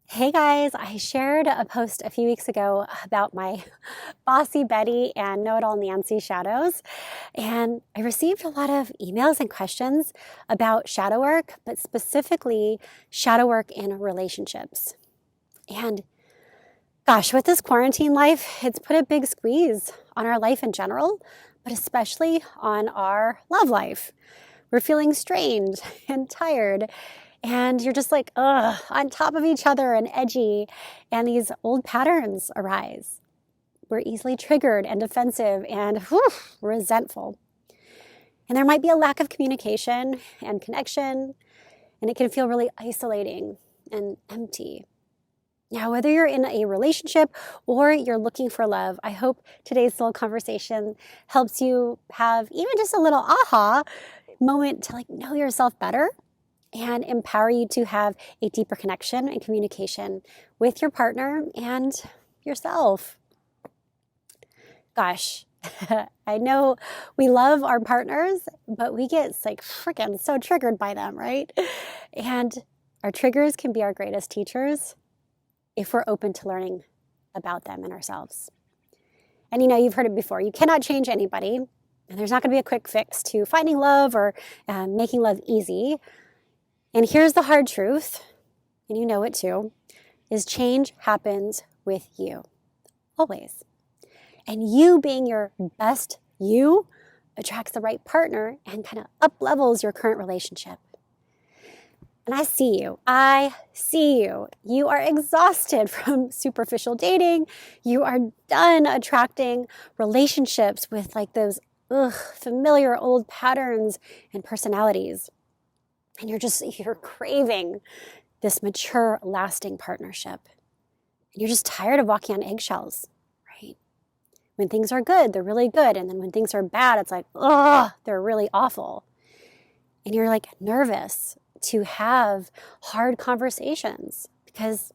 Hey guys, I shared a post a few weeks ago about my bossy Betty and know-it-all Nancy shadows, and I received a lot of emails and questions about shadow work, but specifically shadow work in relationships. And gosh, with this quarantine life, it's put a big squeeze on our life in general, but especially on our love life. We're feeling strained and tired, and you're just like, ugh, on top of each other and edgy, and these old patterns arise. We're easily triggered and defensive and resentful. And there might be a lack of communication and connection, and it can feel really isolating and empty. Now, whether you're in a relationship or you're looking for love, I hope today's little conversation helps you have even just a little aha moment to know yourself better and empower you to have a deeper connection and communication with your partner and yourself. Gosh, I know we love our partners, but we get freaking so triggered by them, right? And our triggers can be our greatest teachers if we're open to learning about them and ourselves. And you've heard it before, you cannot change anybody, and there's not going to be a quick fix to finding love or making love easy. And here's the hard truth, and you know it too, is change happens with you, always. And you being your best you attracts the right partner and kind of up levels your current relationship. And I see you. You are exhausted from superficial dating. You are done attracting relationships with those familiar old patterns and personalities. And you're craving this mature, lasting partnership. And you're just tired of walking on eggshells, right? When things are good, they're really good. And then when things are bad, it's they're really awful. And you're nervous to have hard conversations because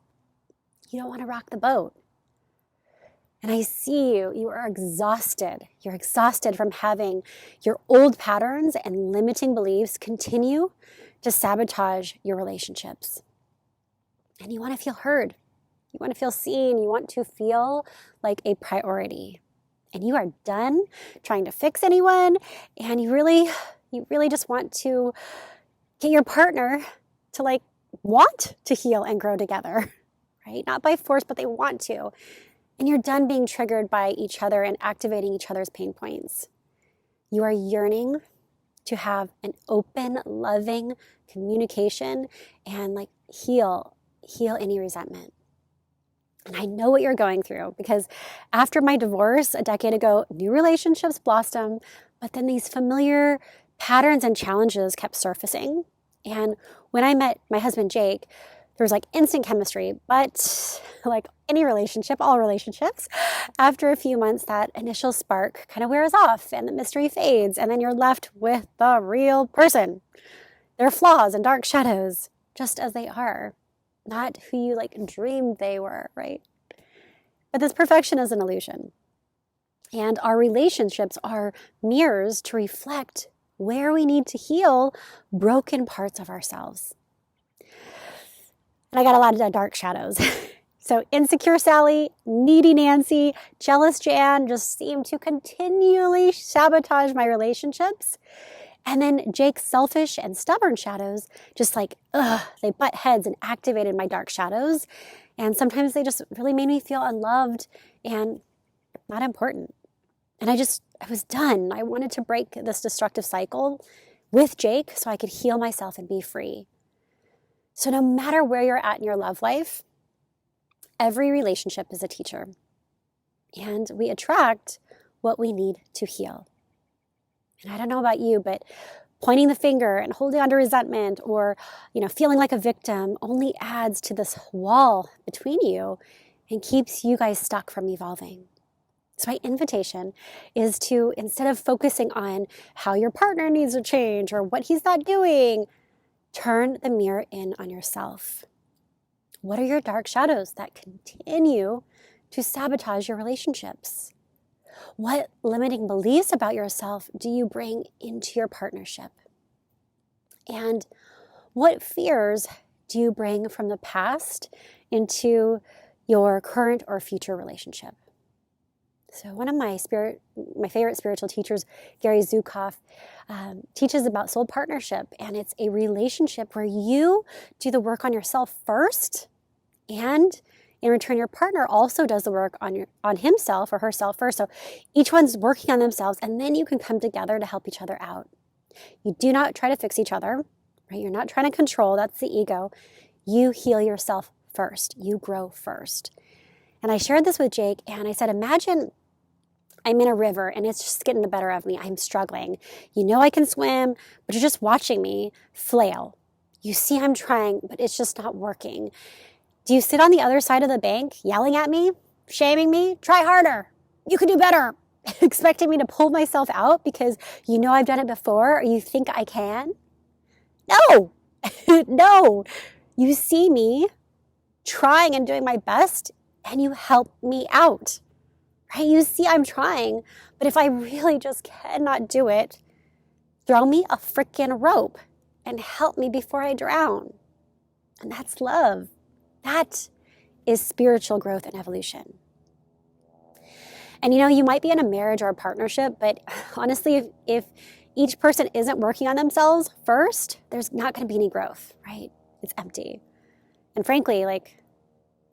you don't want to rock the boat. And I see you are exhausted. You're exhausted from having your old patterns and limiting beliefs continue to sabotage your relationships. And you want to feel heard. You want to feel seen. You want to feel like a priority. And you are done trying to fix anyone. And you really just want to get your partner to want to heal and grow together, right? Not by force, but they want to. And you're done being triggered by each other and activating each other's pain points. You are yearning to have an open, loving communication and heal any resentment. And I know what you're going through because after my divorce a decade ago, new relationships blossomed, but then these familiar patterns and challenges kept surfacing. And when I met my husband, Jake, there was instant chemistry, but any relationship, all relationships, after a few months, that initial spark kind of wears off and the mystery fades. And then you're left with the real person, their flaws and dark shadows, just as they are, not who you dreamed they were, right? But this perfection is an illusion. And our relationships are mirrors to reflect where we need to heal broken parts of ourselves. And I got a lot of dark shadows. So insecure Sally, needy Nancy, jealous Jan just seem to continually sabotage my relationships. And then Jake's selfish and stubborn shadows just they butt heads and activated my dark shadows. And sometimes they just really made me feel unloved and not important. And I was done. I wanted to break this destructive cycle with Jake so I could heal myself and be free. So no matter where you're at in your love life, every relationship is a teacher. And we attract what we need to heal. And I don't know about you, but pointing the finger and holding on to resentment or, feeling like a victim only adds to this wall between you and keeps you guys stuck from evolving. So my invitation is to, instead of focusing on how your partner needs to change or what he's not doing, turn the mirror in on yourself. What are your dark shadows that continue to sabotage your relationships? What limiting beliefs about yourself do you bring into your partnership? And what fears do you bring from the past into your current or future relationship. So one of my favorite spiritual teachers, Gary Zukav, teaches about soul partnership, and it's a relationship where you do the work on yourself first, and in return, your partner also does the work on himself or herself first. So each one's working on themselves, and then you can come together to help each other out. You do not try to fix each other, right? You're not trying to control. That's the ego. You heal yourself first. You grow first. And I shared this with Jake, and I said, imagine I'm in a river and it's just getting the better of me. I'm struggling. You know I can swim, but you're just watching me flail. You see I'm trying, but it's just not working. Do you sit on the other side of the bank yelling at me, shaming me? Try harder. You can do better. Expecting me to pull myself out because you know I've done it before or you think I can? No. No. You see me trying and doing my best and you help me out. Right? You see I'm trying, but if I really just cannot do it, throw me a freaking rope and help me before I drown. And that's love. That is spiritual growth and evolution. And you might be in a marriage or a partnership, but honestly, if each person isn't working on themselves first, there's not going to be any growth, right? It's empty. And frankly, I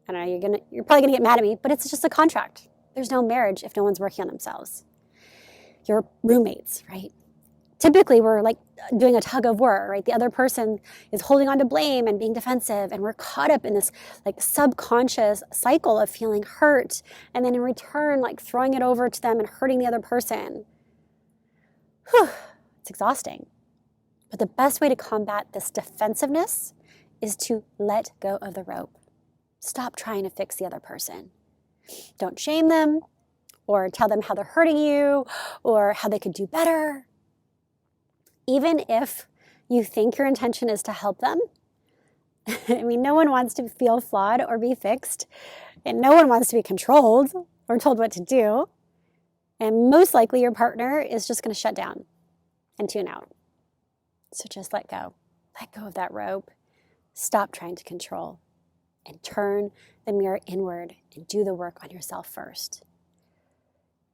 don't know, you're probably going to get mad at me, but it's just a contract. There's no marriage if no one's working on themselves. You're roommates, right? Typically, we're doing a tug of war, right? The other person is holding on to blame and being defensive, and we're caught up in this subconscious cycle of feeling hurt, and then in return, throwing it over to them and hurting the other person. Whew, it's exhausting. But the best way to combat this defensiveness is to let go of the rope. Stop trying to fix the other person. Don't shame them or tell them how they're hurting you or how they could do better. Even if you think your intention is to help them, I mean, no one wants to feel flawed or be fixed, and no one wants to be controlled or told what to do. And most likely your partner is just going to shut down and tune out. So just let go. Let go of that rope. Stop trying to control and turn the mirror inward and do the work on yourself first.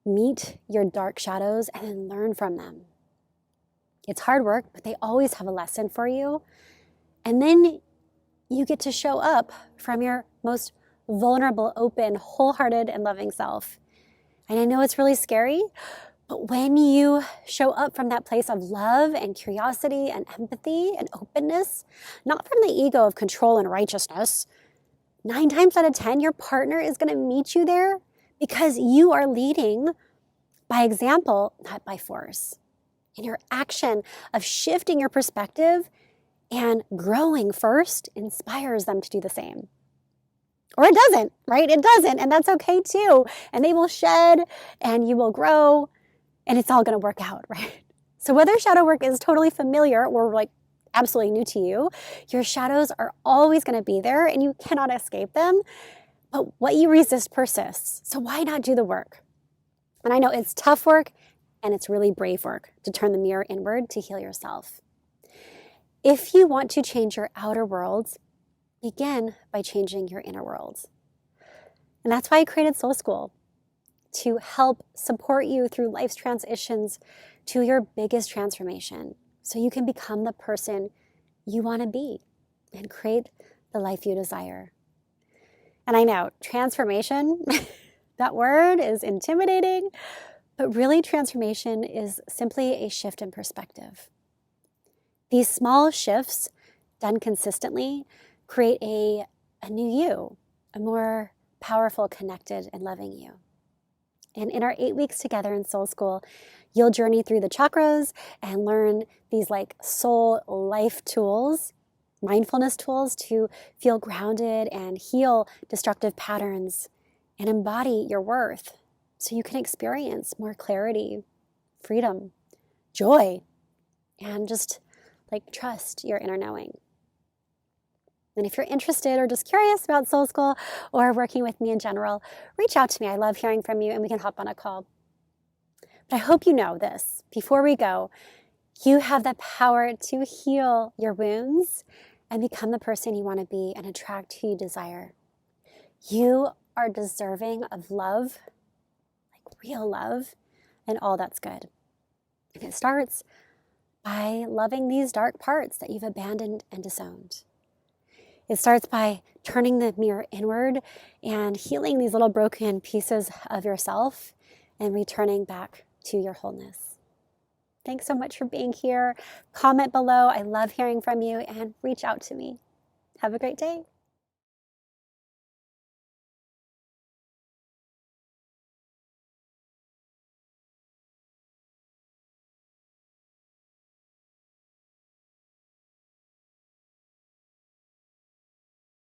Meet your dark shadows and then learn from them. It's hard work, but they always have a lesson for you. And then you get to show up from your most vulnerable, open, wholehearted, and loving self. And I know it's really scary, but when you show up from that place of love and curiosity and empathy and openness, not from the ego of control and righteousness, 9 times out of 10, your partner is going to meet you there because you are leading by example, not by force. And your action of shifting your perspective and growing first inspires them to do the same. Or it doesn't, right? It doesn't, and that's okay too. And they will shed and you will grow and it's all going to work out, right? So whether shadow work is totally familiar or absolutely new to you, your shadows are always going to be there and you cannot escape them. But what you resist persists. So why not do the work? And I know it's tough work and it's really brave work to turn the mirror inward to heal yourself. If you want to change your outer world, begin by changing your inner world. And that's why I created Soul School, to help support you through life's transitions to your biggest transformation, so you can become the person you want to be and create the life you desire. And I know, transformation, that word is intimidating, but really transformation is simply a shift in perspective. These small shifts done consistently create a new you, a more powerful, connected, and loving you. And in our 8 weeks together in Soul School, you'll journey through the chakras and learn these soul life tools, mindfulness tools to feel grounded and heal destructive patterns and embody your worth so you can experience more clarity, freedom, joy, and just trust your inner knowing. And if you're interested or just curious about Soul School or working with me in general, reach out to me. I love hearing from you and we can hop on a call. But I hope you know this. Before we go, you have the power to heal your wounds and become the person you want to be and attract who you desire. You are deserving of love, like real love, and all that's good. And it starts by loving these dark parts that you've abandoned and disowned. It starts by turning the mirror inward and healing these little broken pieces of yourself and returning back to your wholeness. Thanks so much for being here. Comment below. I love hearing from you, and reach out to me. Have a great day.